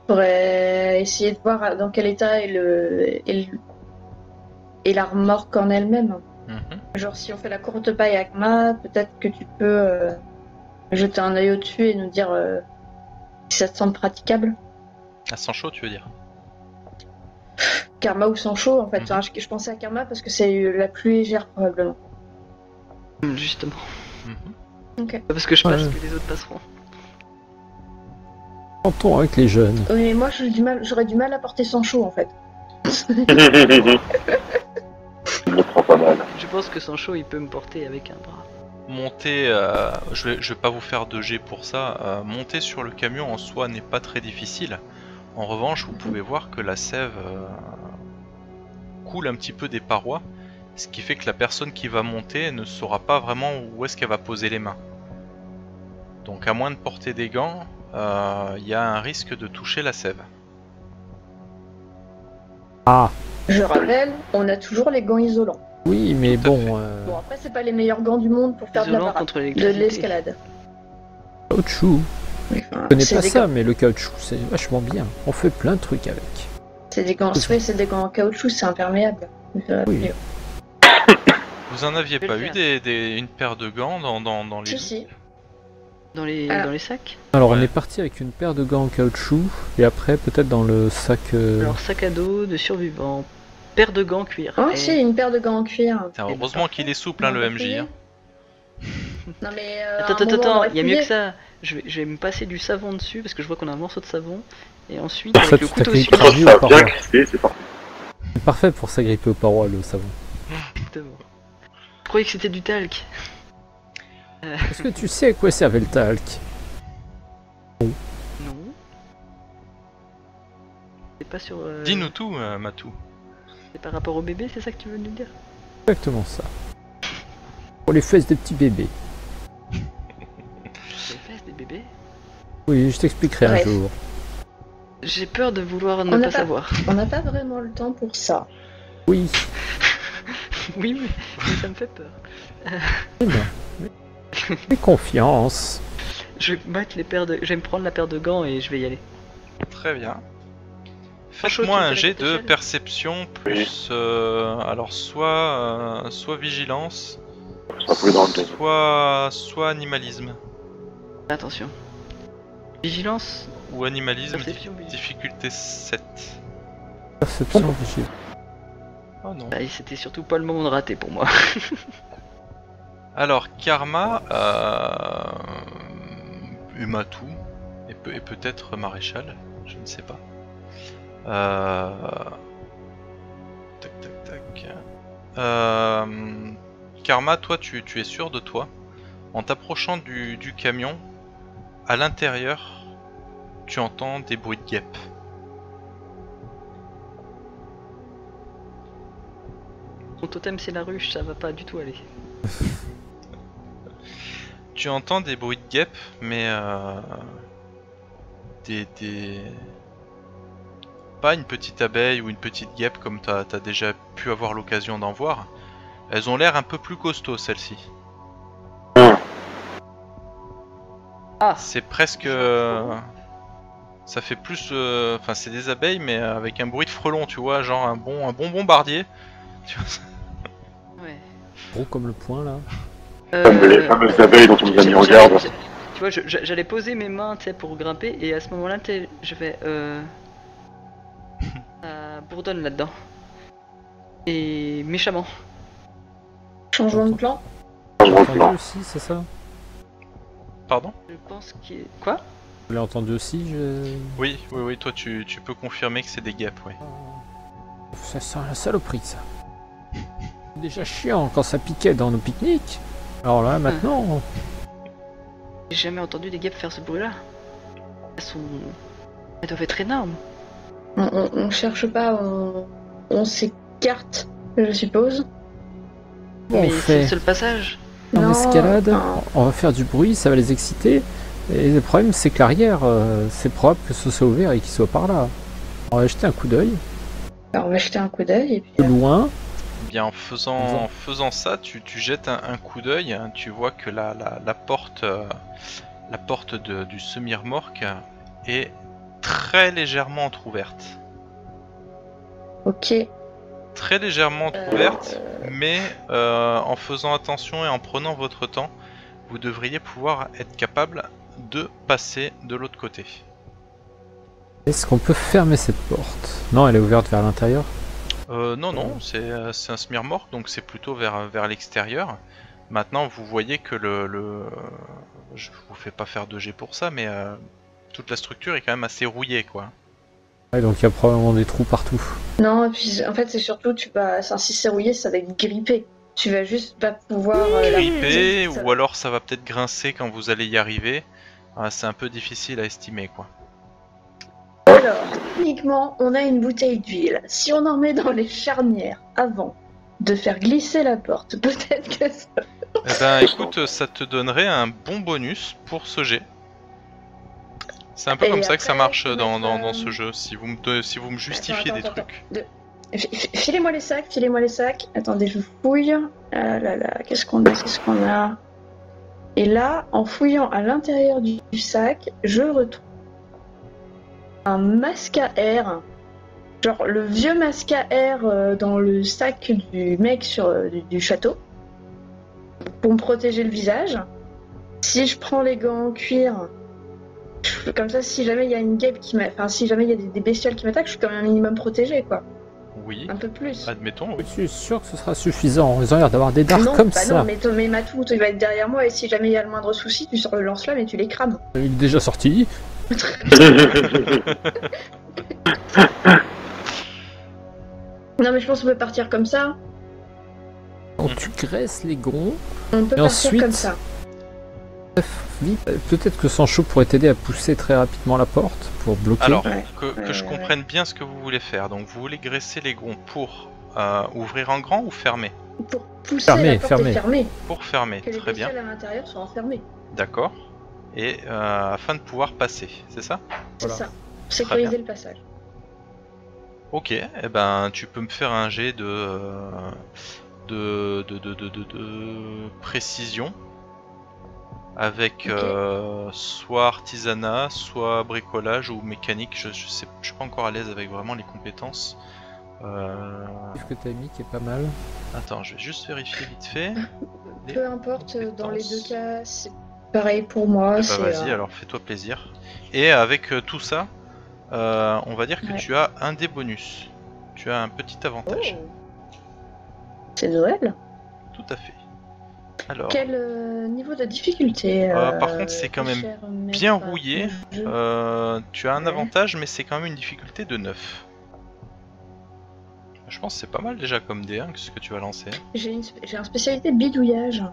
On pourrait essayer de voir dans quel état est la remorque en elle-même. Genre si on fait la courte paille à Karma, peut-être que tu peux jeter un œil au-dessus et nous dire si ça te semble praticable. À sans chaud, tu veux dire? Karma ou Sancho en fait. Enfin, je pensais à Karma parce que c'est la plus légère probablement. Justement. Ok. Parce que je passe Ouais. que les autres passeront. Tentons avec les jeunes. Oui, mais moi j'aurais du mal à porter Sancho en fait. Je le prends pas mal. Je pense que Sancho il peut me porter avec un bras. Monter, je vais pas vous faire de jet pour ça, monter sur le camion en soi n'est pas très difficile. En revanche, vous pouvez voir que la sève coule un petit peu des parois, ce qui fait que la personne qui va monter ne saura pas vraiment où est-ce qu'elle va poser les mains. Donc à moins de porter des gants, il y a un risque de toucher la sève. Ah, Je rappelle, on a toujours les gants isolants. oui, mais Tout à bon, Bon après c'est pas les meilleurs gants du monde pour faire de Isolant la contre de l'électricité. l'escalade. caoutchouc. Enfin, Je connais c'est pas des ça, mais le caoutchouc, c'est vachement bien. On fait plein de trucs avec. C'est des gants, c'est des gants en caoutchouc, c'est imperméable. Oui. Vous en aviez pas eu une paire de gants dans les... Si. Dans les sacs? Alors Ouais. on est parti avec une paire de gants en caoutchouc et après peut-être dans le sac. Alors sac à dos de survivants, paire de gants cuir. Oh, Et- si, une paire de gants en cuir. Putain, heureusement qu'il est souple, hein, le MJ. Hein. Non, mais. Attends, il y a mieux que ça. Je vais me passer du savon dessus parce que je vois qu'on a un morceau de savon. Et ensuite, Ça, avec le tu couteau t'as suisse. fait- Ça a Par bien contre. crispé, c'est parfait. C'est parfait pour s'agripper aux parois le savon. Exactement. Je croyais que c'était du talc. Est-ce que tu sais à quoi servait le talc? Non. C'est pas sur. Dis-nous tout, Matou. C'est par rapport au bébé, c'est ça que tu veux nous dire? Exactement ça. Pour les fesses des petits bébés. Les fesses des bébés? Oui, je t'expliquerai un Bref. jour. J'ai peur de vouloir On ne n'a pas pas- savoir. On n'a pas vraiment le temps pour ça. Oui. Oui, mais ça me fait peur. Eh ben, fais confiance. Je vais me prendre la paire de gants et je vais y aller. Très bien. Franchement, Faites-moi tu un fais jet la de courte échelle. perception plus... alors soit vigilance, Ça pouvait dans le dos. soit animalisme. Attention. Vigilance. Ou animalisme, Perception, oui. difficulté 7. Perception vigile. Oh non. Ah, et c'était surtout pas le moment de rater pour moi. Alors, Karma, Umatou, et peut-être Maréchal, je ne sais pas. Tac tac tac. Karma, toi tu es sûr de toi. En t'approchant du camion, à l'intérieur, tu entends des bruits de guêpes. Mon totem c'est la ruche, ça va pas du tout aller. Tu entends des bruits de guêpes, mais des... pas une petite abeille ou une petite guêpe comme t'as déjà pu avoir l'occasion d'en voir. Elles ont l'air un peu plus costauds, celles-ci. Ah. C'est presque... ça fait plus... Enfin, c'est des abeilles, mais avec un bruit de frelon, tu vois, genre un bon bombardier. Tu vois, Ouais. Gros comme le poing là. Comme les fameuses abeilles dont on nous a mis en j'allais- garde. Tu vois, j'allais poser mes mains, tu sais, pour grimper, et à ce moment-là, tu sais, je vais ça bourdonne là-dedans. Et méchamment. Changement de plan. Vous l'avez entendu aussi, c'est ça? Pardon? Je pense qu'il est... Quoi? Vous l'avez entendu aussi, Oui, toi tu peux confirmer que c'est des guêpes, oui. Ça sent la saloperie ça. C'est déjà chiant quand ça piquait dans nos pique-niques. Alors là, maintenant... J'ai jamais entendu des guêpes faire ce bruit-là. Elles doivent être énormes. On cherche pas, on s'écarte, je suppose. Bon, Mais on c'est fait le seul passage. en Non, escalade, enfin, on va faire du bruit, ça va les exciter. Et le problème, c'est que l'arrière, c'est probable que ce soit ouvert et qu'il soit par là. On va jeter un coup d'œil. alors, on va jeter un coup d'œil et puis. De loin, Bien, en faisant ça, tu jettes un coup d'œil, hein, tu vois que la porte, du semi-remorque est très légèrement entrouverte. Ok. Très légèrement entrouverte, mais en faisant attention et en prenant votre temps, vous devriez pouvoir être capable de passer de l'autre côté. est-ce qu'on peut fermer cette porte? Non, elle est ouverte vers l'intérieur. Non, c'est un semi-remorque, donc c'est plutôt vers l'extérieur. Maintenant, vous voyez que je vous fais pas faire de jet pour ça, mais toute la structure est quand même assez rouillée, quoi. Ouais, donc il y a probablement des trous partout. Non, et puis en fait, c'est surtout, si c'est rouillé, ça va être grippé. Tu vas juste pas pouvoir. Grippé, ça- ou alors ça va peut-être grincer quand vous allez y arriver. Ah, c'est un peu difficile à estimer, quoi. Alors, techniquement, on a une bouteille d'huile. Si on en met dans les charnières avant de faire glisser la porte, peut-être que ça. Eh ben, écoute, ça te donnerait un bon bonus pour ce jet. C'est un peu Et comme ça que ça après, marche tu vas dans faire- ce jeu, si vous me justifiez Attends, des attends, trucs. Filez-moi les sacs. Attendez, je fouille. Ah là là, qu'est-ce qu'on a? Et là, en fouillant à l'intérieur du sac, je retrouve un masque à air genre le vieux masque à air dans le sac du mec du château pour me protéger le visage. Si je prends les gants en cuir, comme ça, si jamais il y a une guêpe si jamais il y a des bestioles qui m'attaquent, je suis quand même un minimum protégé, quoi. Oui. Un peu plus. Admettons, oui. Je suis sûr que ce sera suffisant. Ils ont l'air d'avoir des dards comme ça. Non, mais Matou, il va être derrière moi et si jamais il y a le moindre souci, tu sors le lance-flamme et tu les crames. Il est déjà sorti. Non, mais je pense qu'on peut partir comme ça. Donc tu graisses les gonds. On peut Et partir ensuite- comme ça. Vite, peut-être que Sancho pourrait t'aider à pousser très rapidement la porte pour bloquer. Alors, Ouais. que je comprenne bien ce que vous voulez faire. Donc, vous voulez graisser les gonds pour ouvrir en grand ou fermer? Pour pousser Fermé, la porte fermé. est fermée. Pour fermer, Que les très bien. bestioles à l'intérieur soient enfermées. D'accord. Et afin de pouvoir passer, c'est ça? C'est Voilà. ça. Sécuriser le passage. Ok, eh ben tu peux me faire un jet de précision avec Ok. soit artisanat, soit bricolage ou mécanique. Je suis pas encore à l'aise avec vraiment les compétences. Ce que t'as mis qui est pas mal. Attends, je vais juste vérifier vite fait. Les Peu importe, dans les deux compétences. cas, c'est pareil pour moi. Bah c'est, vas-y, alors fais-toi plaisir. Et avec tout ça, on va dire que Ouais. tu as un des bonus. Tu as un petit avantage. Oh. C'est Noël. Tout à fait. Alors, Quel niveau de difficulté par contre, c'est quand même cher maître bien rouillé. du jeu tu as un Ouais. avantage, mais c'est quand même une difficulté de 9. Je pense que c'est pas mal déjà comme D1 que ce que tu vas lancer. J'ai un spécialité bidouillage.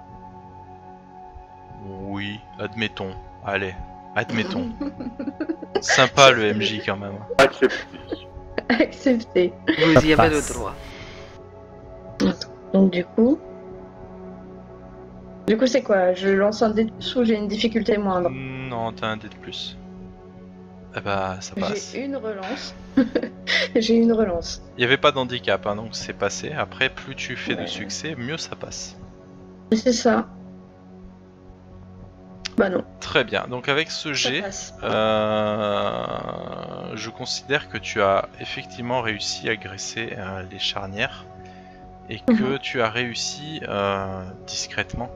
Oui, admettons. Allez, admettons. Sympa le MJ quand même. Accepté. Accepté. Vous y avez passe. le droit. Donc du coup c'est quoi? Je lance un dé de plus ou j'ai une difficulté moindre? Non, t'as un dé de plus. Eh bah, ça passe. J'ai une relance. J'ai une relance. Il n'y avait pas d'handicap, hein, donc c'est passé. Après, plus tu fais de Ouais. succès, mieux ça passe. C'est ça. Bah non, Très bien, donc avec ce ça jet, passe. je considère que tu as effectivement réussi à graisser les charnières et que tu as réussi discrètement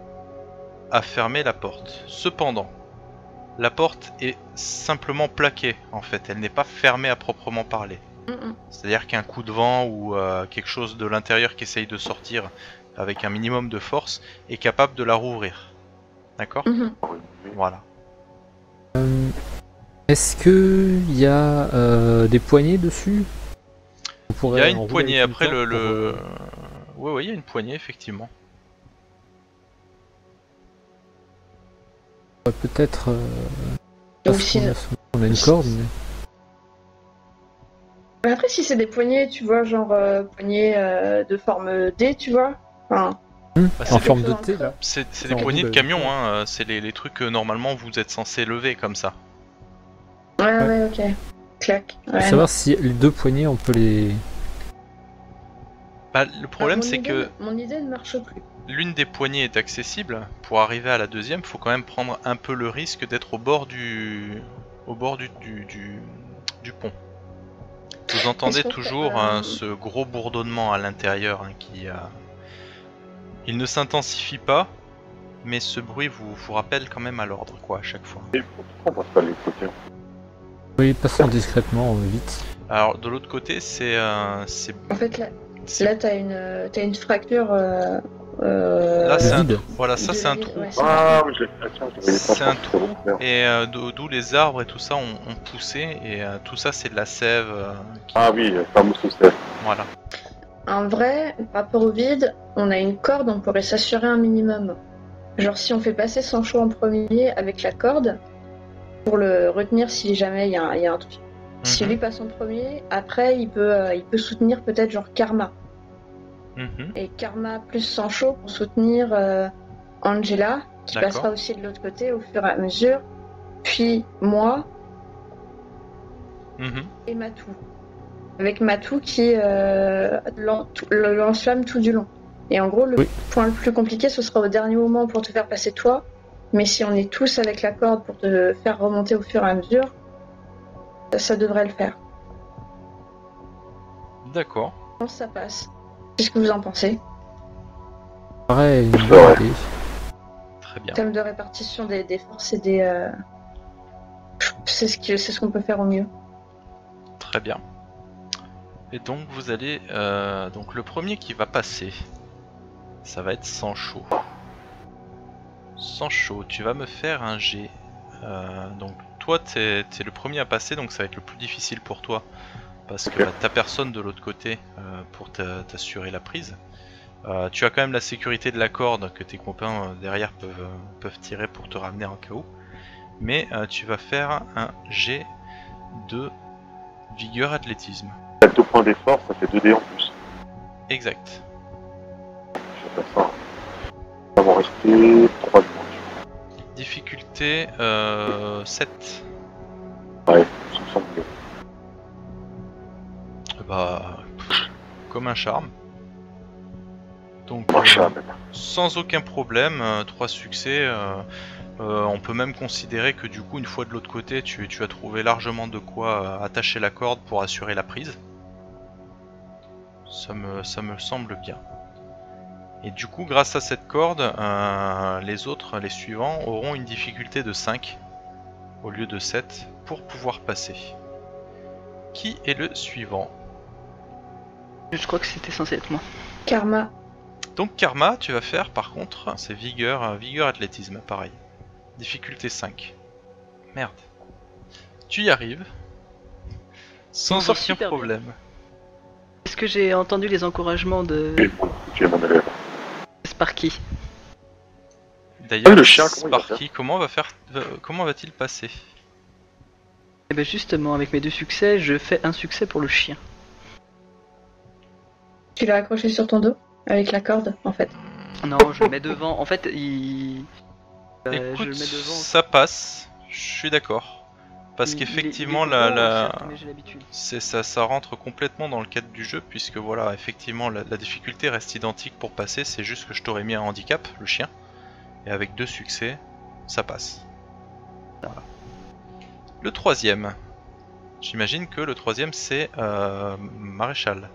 à fermer la porte. Cependant, la porte est simplement plaquée en fait, elle n'est pas fermée à proprement parler. C'est-à-dire qu'un coup de vent ou quelque chose de l'intérieur qui essaye de sortir avec un minimum de force est capable de la rouvrir. D'accord? Mhm. Voilà. Est-ce que il y a des poignées dessus? On Il pourrait y a une enrouler poignée avec après une corde le... pour, Ouais, il y a une poignée effectivement. peut-être. Et Parce aussi, qu'on a une corde, mais. mais après, si c'est des poignées, tu vois, genre poignées de forme D, tu vois. Enfin, Bah, c'est En des- forme de T là. C'est C'est des en poignées de bout de- camion, hein. C'est les trucs que normalement vous êtes censé lever comme ça. ouais, ok. Clac. Pour Ouais, savoir si les deux poignées on peut les. Bah, le problème Mon c'est idée- que Mon idée ne marche plus. l'une des poignées est accessible. Pour arriver à la deuxième, faut quand même prendre un peu le risque d'être au bord du pont. Vous entendez Est-ce qu'on toujours fait, ce gros bourdonnement à l'intérieur qui il ne s'intensifie pas, mais ce bruit vous rappelle quand même à l'ordre quoi à chaque fois. Et pourquoi on va pas l'écouter? Oui, passons discrètement, vite. Alors de l'autre côté c'est En fait, là t'as une fracture. Là, c'est un vide. trou. Voilà, ça de c'est la un vie- trou. ouais, c'est Ah, mais je l'ai fait, tiens, je voyais pas C'est un ça. trou. Et d'où les arbres et tout ça ont poussé, et tout ça c'est de la sève. Ah oui, le fameux sous-sève. Voilà. En vrai, par rapport au vide, on a une corde, on pourrait s'assurer un minimum. Genre si on fait passer Sancho en premier avec la corde, pour le retenir si jamais il y a un truc. Si Mhm. lui passe en premier, après il peut soutenir peut-être genre Karma. Mhm. Et Karma plus Sancho pour soutenir Angela, qui D'accord. passera aussi de l'autre côté au fur et à mesure. Puis moi Mhm. et Matou. Avec Matou qui le lance-flamme tout du long. Et en gros, le Oui. point le plus compliqué, ce sera au dernier moment pour te faire passer toi. Mais si on est tous avec la corde pour te faire remonter au fur et à mesure, ça devrait le faire. D'accord. Je pense que ça passe. Qu'est-ce que vous en pensez? Pareil, une bonne idée. Très bien. En termes de répartition des forces et des... C'est ce qu'on peut faire au mieux. Très bien. Et donc vous allez... donc le premier qui va passer, ça va être Sancho. Sancho, tu vas me faire un G. Donc toi t'es le premier à passer, donc ça va être le plus difficile pour toi. Parce que t'as personne de l'autre côté pour t'assurer la prise. Tu as quand même la sécurité de la corde que tes copains derrière peuvent tirer pour te ramener en cas où. Mais tu vas faire un G de vigueur athlétisme. 2 points d'effort, ça fait 2 dés en plus. Exact. Je vais faire ça. Ça va rester 3 points. Difficulté 7. Ouais, ça me semble mieux. Bah, comme un charme. Donc, sans aucun problème, 3 succès. On peut même considérer que du coup, une fois de l'autre côté, tu as trouvé largement de quoi attacher la corde pour assurer la prise. Ça me semble bien. Et du coup, grâce à cette corde, les suivants, auront une difficulté de 5 au lieu de 7 pour pouvoir passer. Qui est le suivant? Je crois que c'était censé être moi. Karma. Donc Karma, tu vas faire par contre, c'est vigueur athlétisme, pareil. Difficulté 5. Merde. Tu y arrives. Sans aucun problème. Est-ce que j'ai entendu les encouragements de Tu es mon élève. Sparky? D'ailleurs, le chien, Sparky, comment va-t-il passer? Eh ben justement, avec mes 2 succès, je fais un succès pour le chien. Tu l'as accroché sur ton dos? Avec la corde, en fait. Non, je le mets devant. En fait, Écoute, je le mets devant. ça passe, je suis d'accord. Parce qu'effectivement, ça rentre complètement dans le cadre du jeu, puisque voilà, effectivement, la difficulté reste identique pour passer, c'est juste que je t'aurais mis un handicap, le chien, et avec 2 succès, ça passe. Voilà. Le troisième, j'imagine que le troisième c'est Maréchal.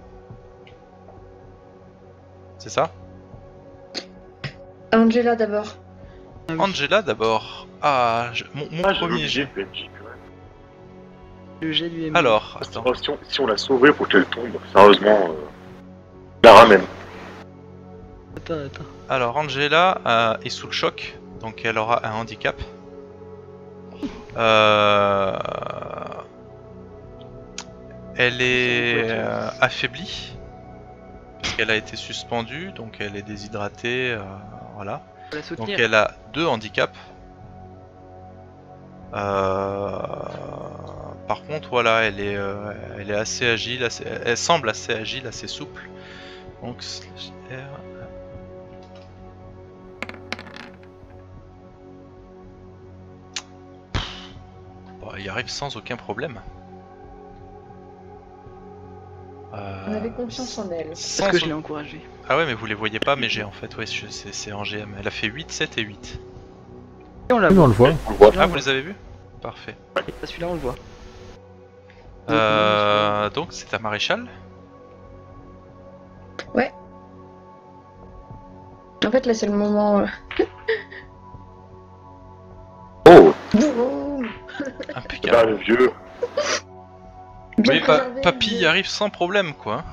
C'est ça? Angela d'abord. Angela d'abord. Ah, mon premier jet. Le jet du MJ. Alors, attends. Si on l'a sauvée pour qu'elle tombe, sérieusement, la ramène. Attends. Alors, Angela est sous le choc, donc elle aura un handicap. Elle est affaiblie, parce qu'elle a été suspendue, donc elle est déshydratée, voilà. Donc elle a 2 handicaps. Par contre, voilà, elle est assez agile, elle semble assez agile, assez souple. Donc, bon, il arrive sans aucun problème. On avait confiance en elle. Parce que je l'ai encouragée. Ah ouais, mais vous les voyez pas, mais j'ai en fait, ouais, c'est en GM. Elle a fait 8, 7 et 8. Et on Oui, on le voit. Ah, vous les avez vus? Parfait. Celui-là, on le voit. Donc c'est à Maréchal. Ouais. En fait, là, c'est le moment... Oh, Boum. Impeccable. ah, le vieux. Bien Oui, préservé, papy le- arrive sans problème, quoi.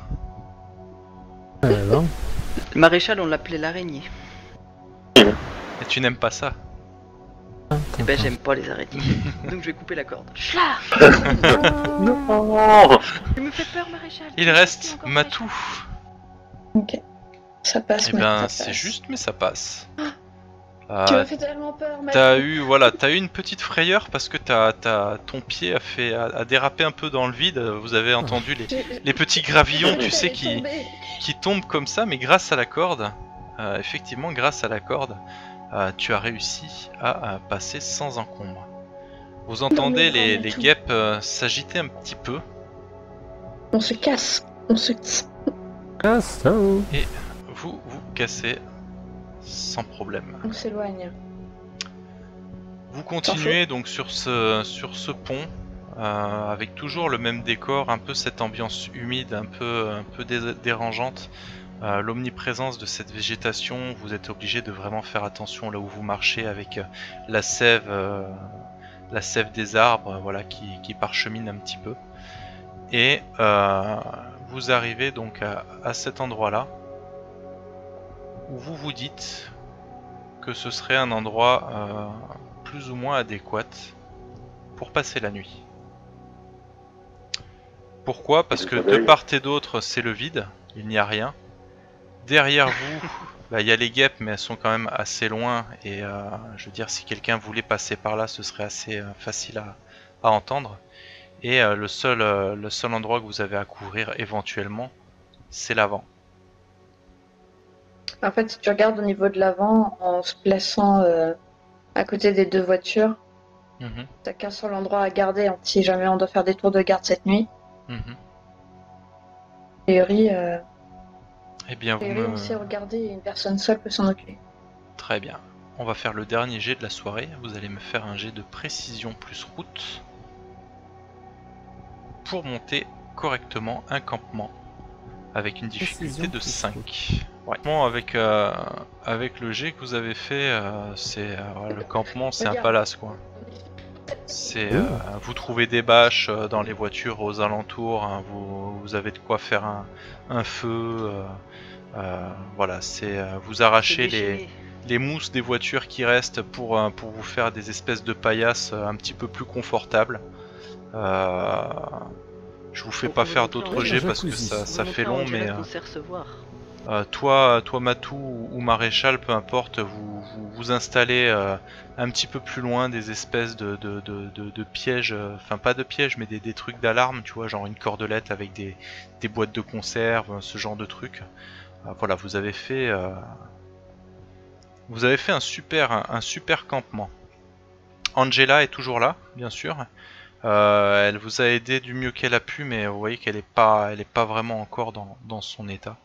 Alors, Le maréchal, on l'appelait l'araignée. Et tu n'aimes pas ça? Eh ben, j'aime pas les araignées. Donc, je vais couper la corde. Chla! Non. Tu me fais peur, maréchal. Il reste Matou. Ok. Ça passe, Eh mais ben, ça c'est passe. juste, mais ça passe. Tu m'as fait tellement peur, Mathieu. T'as eu une petite frayeur parce que ton pied a dérapé un peu dans le vide. Vous avez entendu les petits gravillons, tu sais, qui tombent comme ça, mais grâce à la corde, effectivement, grâce à la corde, tu as réussi à passer sans encombre. Vous entendez les guêpes s'agiter un petit peu. On se casse. On se... Et vous cassez sans problème. On s'éloigne. Vous continuez donc sur ce pont avec toujours le même décor, un peu cette ambiance humide, un peu dérangeante. L'omniprésence de cette végétation, vous êtes obligé de vraiment faire attention là où vous marchez avec la sève des arbres, voilà, qui parchemine un petit peu. Et vous arrivez donc à cet endroit-là où vous vous dites que ce serait un endroit plus ou moins adéquat pour passer la nuit. Pourquoi? Parce que de part et d'autre c'est le vide, il n'y a rien. Derrière vous, il y a les guêpes, mais elles sont quand même assez loin, et je veux dire, si quelqu'un voulait passer par là, ce serait assez facile à entendre. Et le seul endroit que vous avez à couvrir éventuellement, c'est l'avant. En fait, si tu regardes au niveau de l'avant, en se plaçant à côté des deux voitures, t'as qu'un seul endroit à garder si jamais on doit faire des tours de garde cette nuit. A priori, eh bien, on sait regarder et une personne seule peut s'en occuper. Très bien. On va faire le dernier jet de la soirée. Vous allez me faire un jet de précision plus route pour monter correctement un campement avec une difficulté de 5. Ouais. Bon, avec le jet que vous avez fait, le campement, c'est un palace, quoi. C'est vous trouvez des bâches dans les voitures aux alentours, hein, vous avez de quoi faire un feu. Voilà, c'est vous arrachez les mousses des voitures qui restent pour vous faire des espèces de paillasses un petit peu plus confortables. Je vous fais pas faire d'autres jets parce que ça fait long, mais toi Matou ou Maréchal, peu importe, vous installez un petit peu plus loin des espèces de pièges, enfin pas de pièges, mais des trucs d'alarme, tu vois, genre une cordelette avec des boîtes de conserve, ce genre de trucs. Voilà, vous avez fait un super campement. Angela est toujours là, bien sûr. Elle vous a aidé du mieux qu'elle a pu, mais vous voyez qu'elle est pas vraiment encore dans son état.